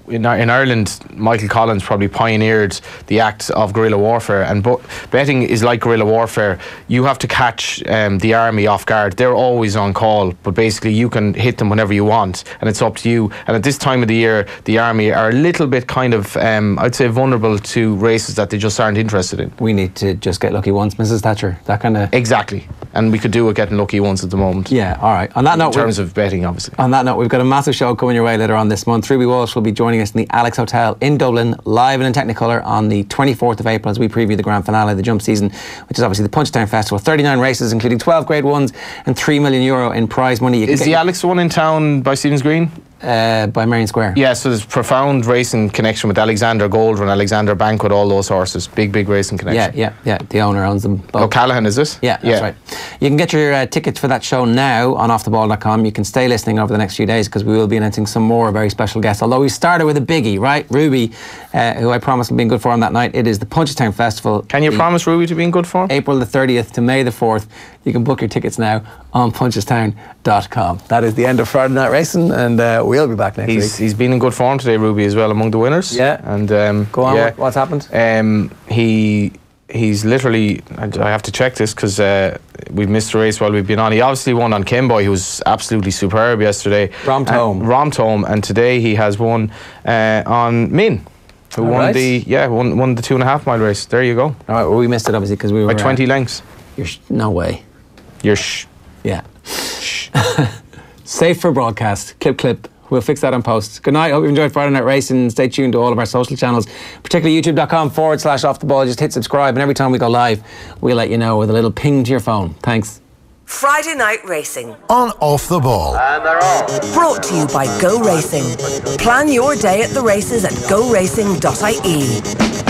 in Ireland, Michael Collins probably pioneered the act of guerrilla warfare, and betting is like guerrilla warfare. You have to catch the army off guard. They're always on call, but basically you can hit them whenever you want, and it's up to you. And at this time of the year, the army are a little bit kind of, I'd say, vulnerable to races that they just aren't interested in.
We need to just get lucky once, Mrs. Thatcher. That kind of...
Exactly. And we could do it getting lucky once at the moment.
Yeah, all right. On that note,
in terms of betting, obviously.
On that note, we've got a massive show coming your way later on this month. Ruby Walsh will be joining us in the Alex Hotel in Dublin, live and in Technicolor on the 24th of April as we preview the grand finale of the jump season, which is obviously the Punchestown Festival. 39 races, including 12 Grade 1s and €3 million in prize money.
Is the Alex one in town by Stephen's Green?
By Marion Square.
Yeah, so there's profound racing connection with Alexander Gold and Alexander Banquet, all those horses. Big racing connection.
Yeah. The owner owns them both.
O'Callaghan, is this?
Yeah, that's right. You can get your tickets for that show now on offtheball.com. You can stay listening over the next few days, because we will be announcing some more very special guests. Although we started with a biggie, right? Ruby, who I promised will be in good form that night. It is the Punchestown Festival.
Can you promise Ruby to be in good form?
April the 30th to May the 4th. You can book your tickets now on punchestown.com. That is the end of Friday Night Racing, and we'll be back next week.
He's been in good form today, Ruby, as well, among the winners.
Yeah.
And
go on. What's happened?
He he's literally, I have to check this because we've missed the race while we've been on. He obviously won on Kenboy, who was absolutely superb yesterday.
Romped home,
and today he has won on Min, who won the 2.5 mile race. There you go.
All right, well, we missed it obviously because we were
by 20 lengths.
No way.
You're
yeah. Safe for broadcast. Clip. We'll fix that on post. Good night. Hope you enjoyed Friday Night Racing. Stay tuned to all of our social channels, particularly youtube.com/off the ball. Just hit subscribe, and every time we go live, we'll let you know with a little ping to your phone. Thanks.
Friday Night Racing
on Off the Ball.
And they're off.
Brought to you by Go Racing. Plan your day at the races at goracing.ie.